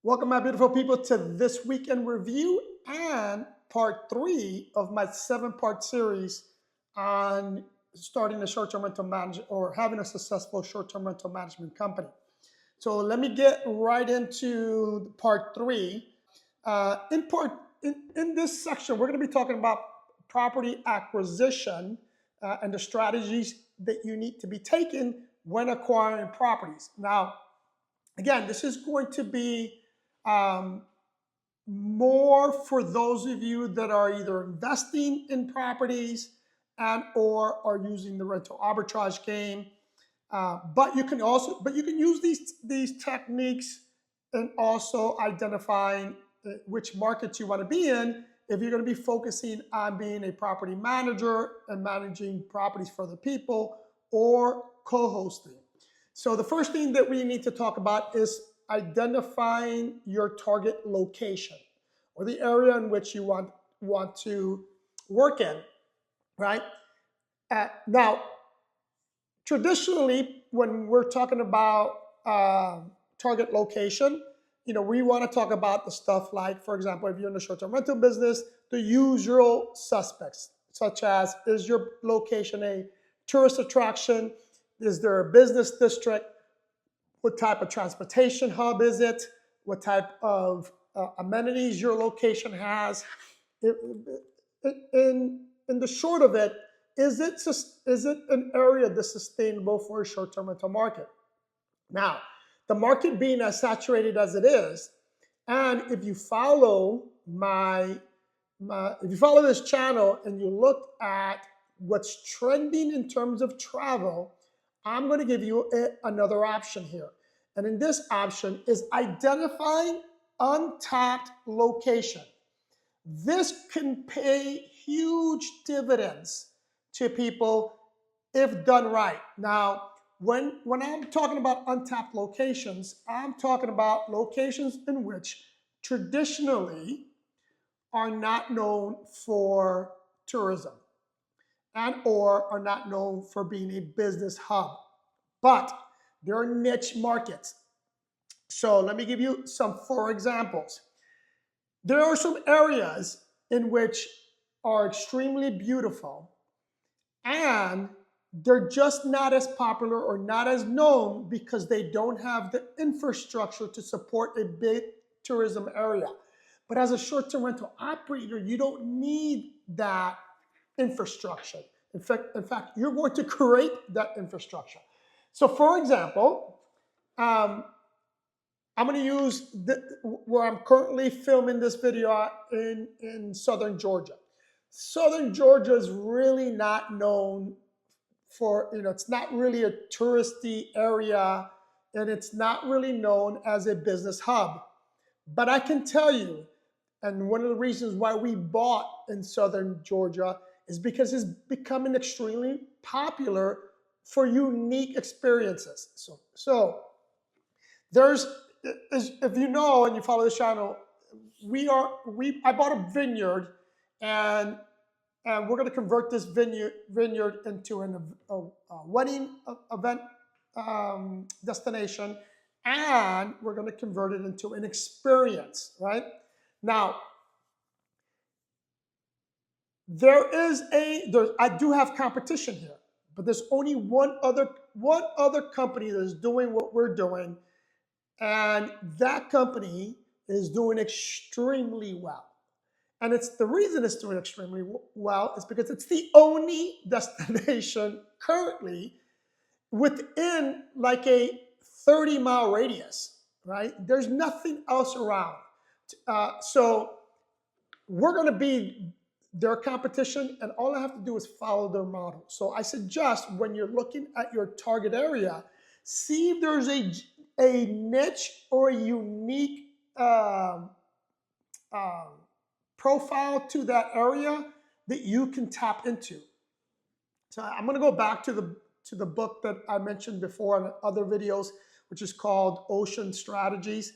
Welcome, my beautiful people, to this weekend review and part three of my 7-part series on starting a short-term rental management or having a successful short-term rental management company. So let me get right into part three. In this section, we're going to be talking about property acquisition and the strategies that you need to be taking when acquiring properties. Now, again, this is going to be um, more for those of you that are either investing in properties and or are using the rental arbitrage game. But you can use these techniques and also identifying which markets you want to be in if you're going to be focusing on being a property manager and managing properties for other people or co-hosting. So the first thing that we need to talk about is identifying your target location or the area in which you want to work in, right? Now, traditionally, when we're talking about target location, we want to talk about the stuff like, for example, if you're in the short-term rental business, the usual suspects, such as, is your location a tourist attraction? Is there a business district? What type of transportation hub is it? What type of amenities your location has? In the short of it, is it an area that's sustainable for a short-term rental market? Now, the market being as saturated as it is, and if you follow if you follow this channel and you look at what's trending in terms of travel, I'm going to give you another option here. And in this option is identifying untapped location. This can pay huge dividends to people if done right. Now, when I'm talking about untapped locations, I'm talking about locations in which traditionally are not known for tourism and or are not known for being a business hub, but there are niche markets. So let me give you some 4 examples. There are some areas in which are extremely beautiful and they're just not as popular or not as known because they don't have the infrastructure to support a big tourism area. But as a short-term rental operator, you don't need that infrastructure. In fact, you're going to create that infrastructure. So for example, I'm going to use where I'm currently filming this video in Southern Georgia. Southern Georgia is really not known for, it's not really a touristy area and it's not really known as a business hub. But I can tell you, and one of the reasons why we bought in Southern Georgia is because it's becoming extremely popular for unique experiences. So there's, if you know and you follow this channel, I bought a vineyard and we're going to convert this vineyard into a wedding event destination, and we're going to convert it into an experience, right? Now, I do have competition here, but there's only one other company that is doing what we're doing, and that company is doing extremely well. And the reason it's doing extremely well is because it's the only destination currently within like a 30-mile radius, right? There's nothing else around. So we're going to be their competition, and all I have to do is follow their model. So I suggest when you're looking at your target area, see if there's a niche or a unique profile to that area that you can tap into. So I'm going to go back to the book that I mentioned before in other videos, which is called Ocean Strategies.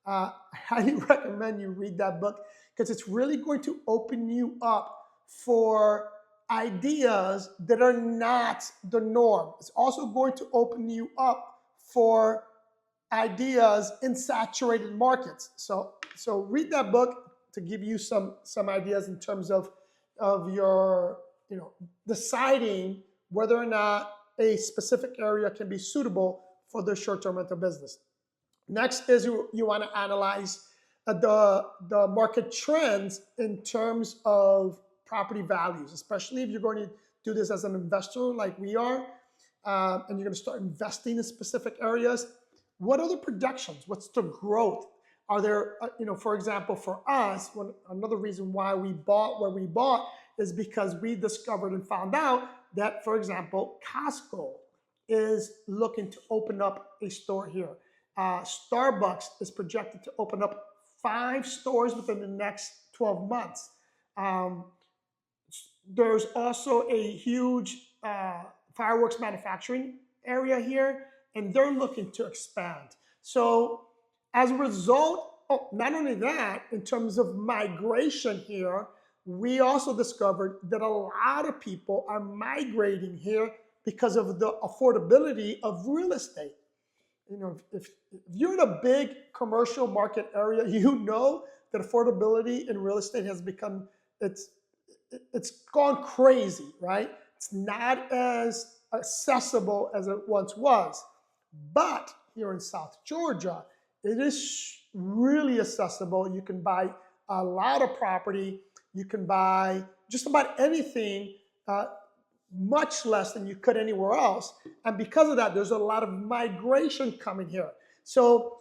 I highly recommend you read that book because it's really going to open you up for ideas that are not the norm. It's also going to open you up for ideas in saturated markets. So read that book to give you some ideas in terms of your, deciding whether or not a specific area can be suitable for the short-term rental business. Next is you want to analyze the market trends in terms of property values, especially if you're going to do this as an investor like we are, and you're going to start investing in specific areas. What are the projections? What's the growth? Are there, for example, for us, another reason why we bought where we bought is because we discovered and found out that, for example, Costco is looking to open up a store here. Starbucks is projected to open up 5 stores within the next 12 months. There's also a huge fireworks manufacturing area here, and they're looking to expand. So as a result, not only that, in terms of migration here, we also discovered that a lot of people are migrating here because of the affordability of real estate. If you're in a big commercial market area, you know that affordability in real estate has become, it's gone crazy, right? It's not as accessible as it once was. But here in South Georgia, it is really accessible. You can buy a lot of property. You can buy just about anything, much less than you could anywhere else. And because of that, there's a lot of migration coming here. So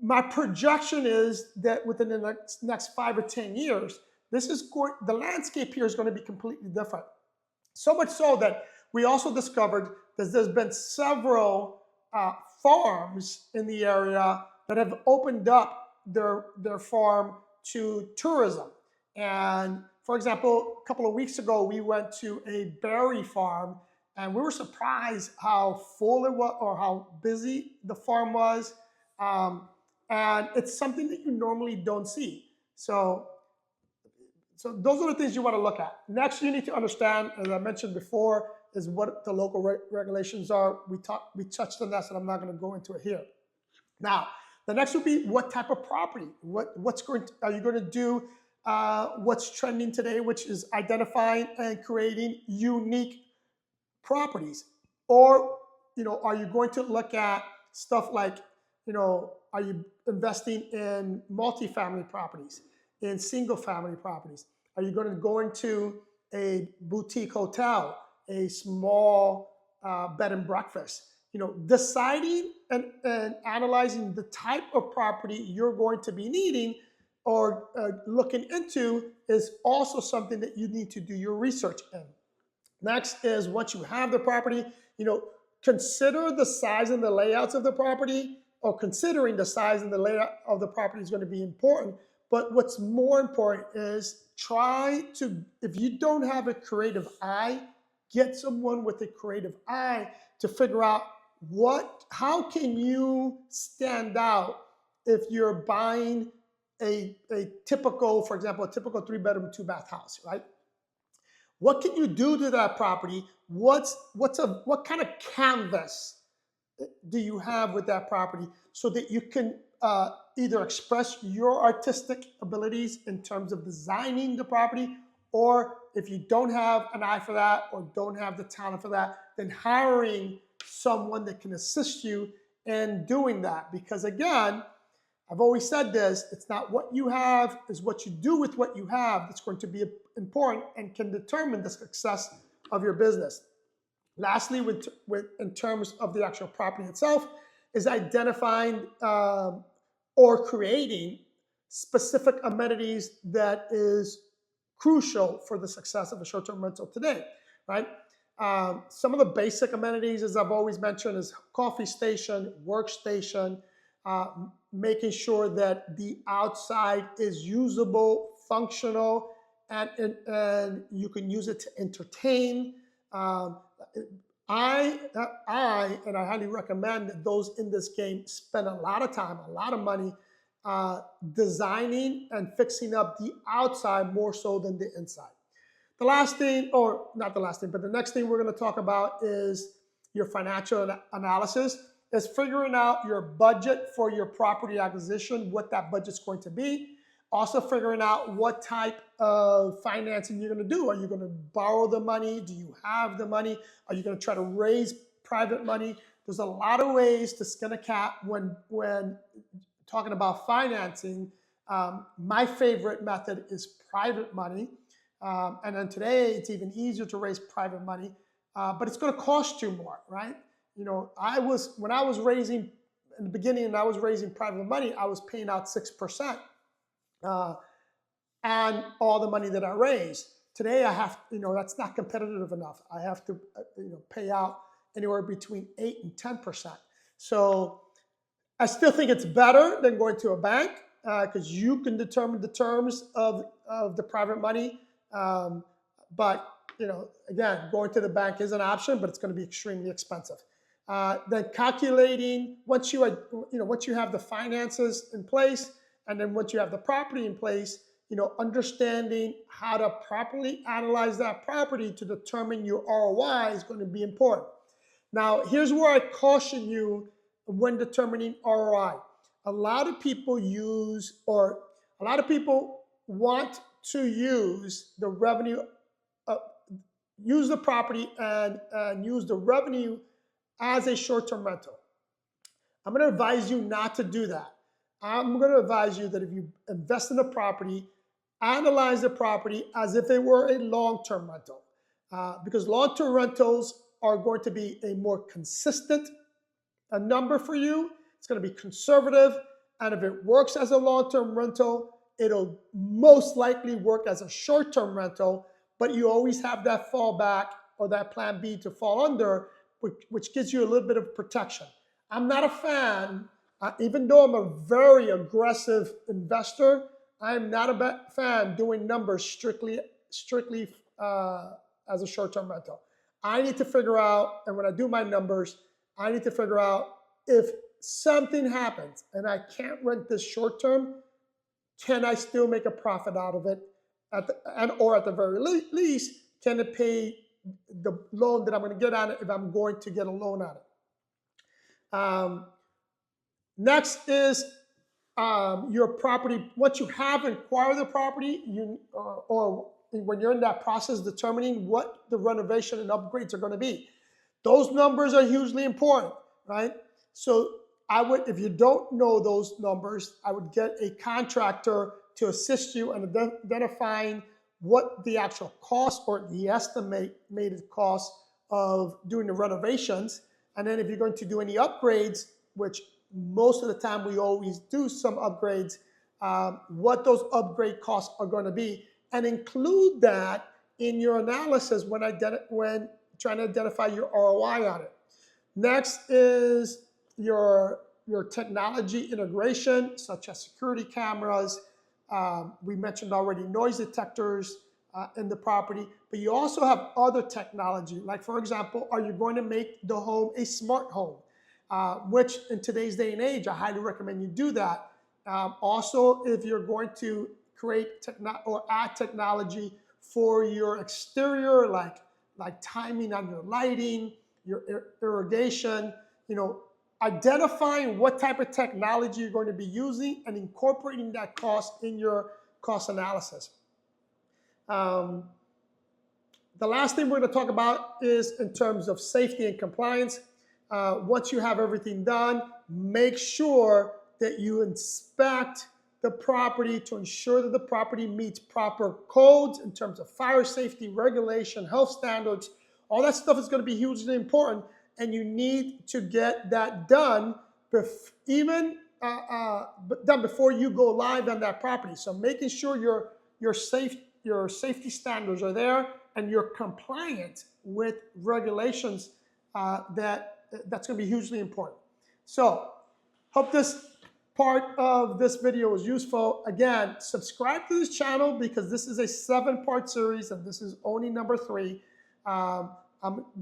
my projection is that within the next 5 or 10 years, the landscape here is going to be completely different. So much so that we also discovered that there's been several farms in the area that have opened up their farm to tourism. And for example, a couple of weeks ago, we went to a berry farm, and we were surprised how full it was or how busy the farm was. And it's something that you normally don't see. So those are the things you want to look at. Next, you need to understand, as I mentioned before, is what the local regulations are. We touched on that, so I'm not going to go into it here. Now, the next would be what type of property. Are you going to do? What's trending today, which is identifying and creating unique properties, or are you going to look at stuff like, are you investing in multifamily properties, in single family properties? Are you going to go into a boutique hotel, a small bed and breakfast? Deciding and analyzing the type of property you're going to be needing or looking into is also something that you need to do your research in. Next is, once you have the property, consider the size and the layouts of the property, or considering the size and the layout of the property is going to be important. But what's more important is if you don't have a creative eye, get someone with a creative eye to figure out how can you stand out if you're buying a typical, for example, a typical 3-bedroom, 2-bath house, right? What can you do to that property? What kind of canvas do you have with that property so that you can either express your artistic abilities in terms of designing the property, or if you don't have an eye for that or don't have the talent for that, then hiring someone that can assist you in doing that. Because again, I've always said this, it's not what you have, it's what you do with what you have that's going to be important and can determine the success of your business. Lastly, in terms of the actual property itself, is identifying or creating specific amenities that is crucial for the success of a short-term rental today, right? Some of the basic amenities, as I've always mentioned, is coffee station, workstation, making sure that the outside is usable, functional, and you can use it to entertain. I highly recommend that those in this game spend a lot of time, a lot of money designing and fixing up the outside more so than the inside. The last thing, or not the last thing, but the next thing we're going to talk about is your financial analysis. is figuring out your budget for your property acquisition, what that budget's going to be. Also figuring out what type of financing you're going to do. Are you going to borrow the money? Do you have the money? Are you going to try to raise private money? There's a lot of ways to skin a cat when talking about financing. My favorite method is private money. And then today, it's even easier to raise private money, but it's going to cost you more, right? You know, when I was raising, in the beginning, and I was raising private money, I was paying out 6% on all the money that I raised. Today, I have, that's not competitive enough. I have to, pay out anywhere between 8 and 10%. So I still think it's better than going to a bank because you can determine the terms of the private money. But again, going to the bank is an option, but it's going to be extremely expensive. Then calculating once you have the finances in place, and then once you have the property in place, understanding how to properly analyze that property to determine your ROI is going to be important. Now, here's where I caution you when determining ROI. A lot of people want to use the revenue, use the property and use the revenue as a short-term rental. I'm going to advise you not to do that. I'm going to advise you that if you invest in the property, analyze the property as if it were a long-term rental, because long-term rentals are going to be a more consistent number for you. It's going to be conservative, and if it works as a long-term rental, it'll most likely work as a short-term rental, but you always have that fallback or that plan B to fall under, which gives you a little bit of protection. I'm not a fan, even though I'm a very aggressive investor, I'm not a fan doing numbers strictly as a short-term rental. I need to figure out, and when I do my numbers, I need to figure out if something happens and I can't rent this short-term, can I still make a profit out of it? Or at the very least, can it pay the loan that I'm going to get on it if I'm going to get a loan on it? Next is your property. Once you have acquired the property, or when you're in that process, determining what the renovation and upgrades are going to be. Those numbers are hugely important, right? So if you don't know those numbers, I would get a contractor to assist you in identifying what the actual cost or the estimated cost of doing the renovations. And then if you're going to do any upgrades, which most of the time we always do some upgrades, what those upgrade costs are going to be, and include that in your analysis when trying to identify your ROI on it. Next is your technology integration, such as security cameras. We mentioned already noise detectors in the property, but you also have other technology. Like, for example, are you going to make the home a smart home? Which in today's day and age, I highly recommend you do that. Also, if you're going to create or add technology for your exterior, like timing on your lighting, your irrigation, identifying what type of technology you're going to be using and incorporating that cost in your cost analysis. The last thing we're going to talk about is in terms of safety and compliance. Once you have everything done, make sure that you inspect the property to ensure that the property meets proper codes in terms of fire safety, regulation, health standards. All that stuff is going to be hugely important, and you need to get that done done before you go live on that property. So making sure your safety standards are there and you're compliant with regulations, that's going to be hugely important. So hope this part of this video was useful. Again, subscribe to this channel because this is a 7-part series and this is only number 3. I'm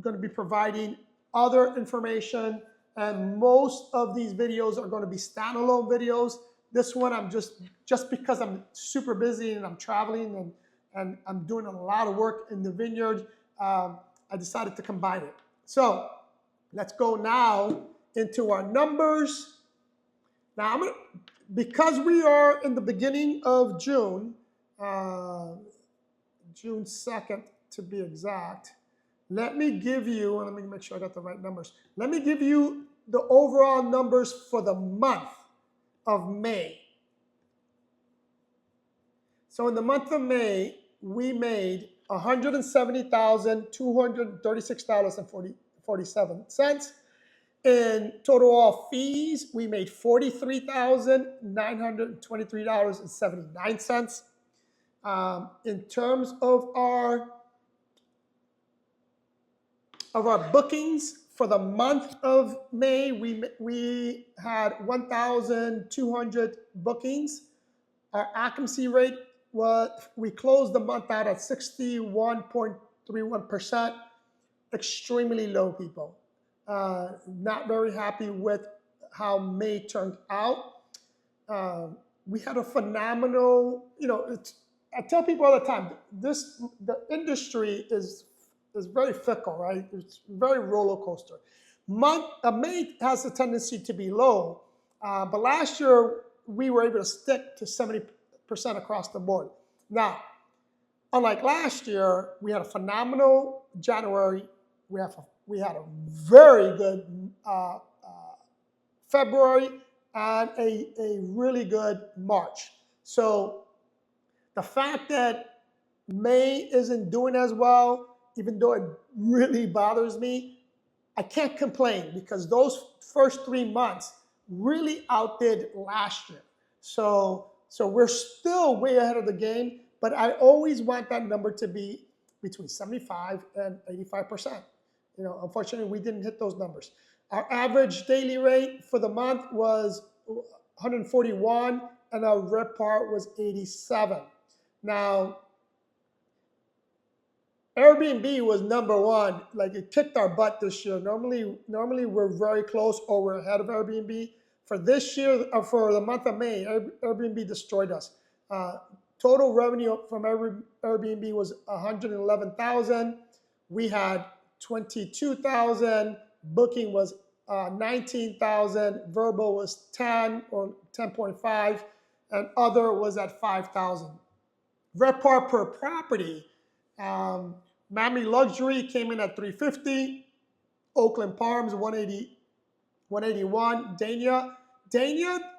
going to be providing other information, and most of these videos are going to be standalone videos. This one, I'm just because I'm super busy and I'm traveling and I'm doing a lot of work in the vineyard, I decided to combine it. So let's go now into our numbers. Now, because we are in the beginning of June, June 2nd to be exact, let me give you, and let me make sure I got the right numbers. Let me give you the overall numbers for the month of May. So in the month of May, we made $170,236.47. In total all fees, we made $43,923.79. In terms of our bookings for the month of May, we had 1,200 bookings. Our occupancy rate we closed the month out at 61.31%. Extremely low, people. Not very happy with how May turned out. We had a phenomenal, I tell people all the time, the industry is very fickle, right? It's very roller coaster. May has a tendency to be low, but last year we were able to stick to 70% across the board. Now, unlike last year, we had a phenomenal January. We had a very good February and a really good March. So the fact that May isn't doing as well, even though it really bothers me, I can't complain because those first 3 months really outdid last year. So we're still way ahead of the game, but I always want that number to be between 75 and 85%. Unfortunately, we didn't hit those numbers. Our average daily rate for the month was 141, and our RevPAR was 87. Now, Airbnb was number one. Like, it kicked our butt this year. Normally we're very close or we're ahead of Airbnb. For this year, for the month of May, Airbnb destroyed us. Total revenue from Airbnb was $111,000. We had 22,000. Booking was 19,000. Verbal was 10 or 10.5, and other was at 5,000. RevPAR per property. Miami Luxury came in at $350. Oakland Palms 181. Dania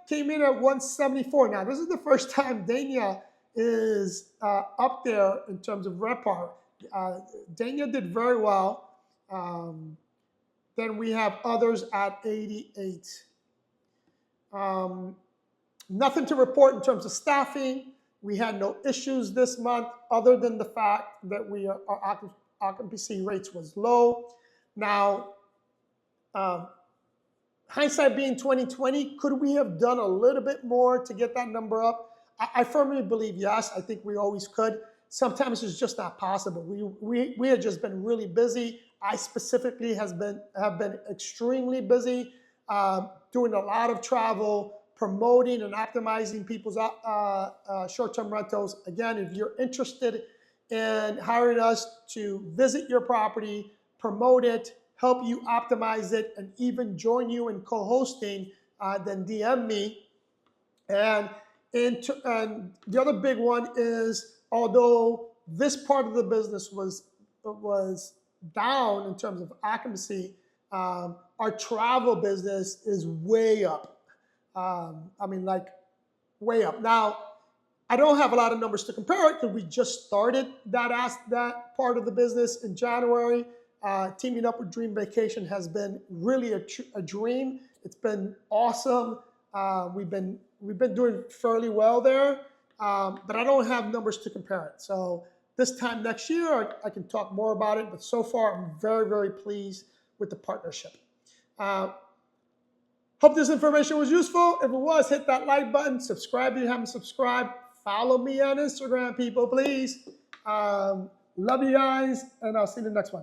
came in at $174. Now, this is the first time Dania is up there in terms of RevPAR. Dania did very well. Then we have others at 88. Nothing to report in terms of staffing. We had no issues this month other than the fact that our occupancy rates was low. Now, hindsight being 2020, could we have done a little bit more to get that number up? I firmly believe yes. I think we always could. Sometimes it's just not possible. We have just been really busy. I specifically have been extremely busy, doing a lot of travel, promoting and optimizing people's short-term rentals. Again, if you're interested in hiring us to visit your property, promote it, help you optimize it, and even join you in co-hosting, then DM me. And the other big one is, although this part of the business was down in terms of occupancy, our travel business is way up. Way up. Now, I don't have a lot of numbers to compare it because we just started that part of the business in January. Teaming up with Dream Vacation has been really a dream. It's been awesome. We've been doing fairly well there, but I don't have numbers to compare it. So this time next year, I can talk more about it. But so far, I'm very, very pleased with the partnership. Hope this information was useful. If it was, hit that like button. Subscribe if you haven't subscribed. Follow me on Instagram, people, please. Love you guys, and I'll see you in the next one.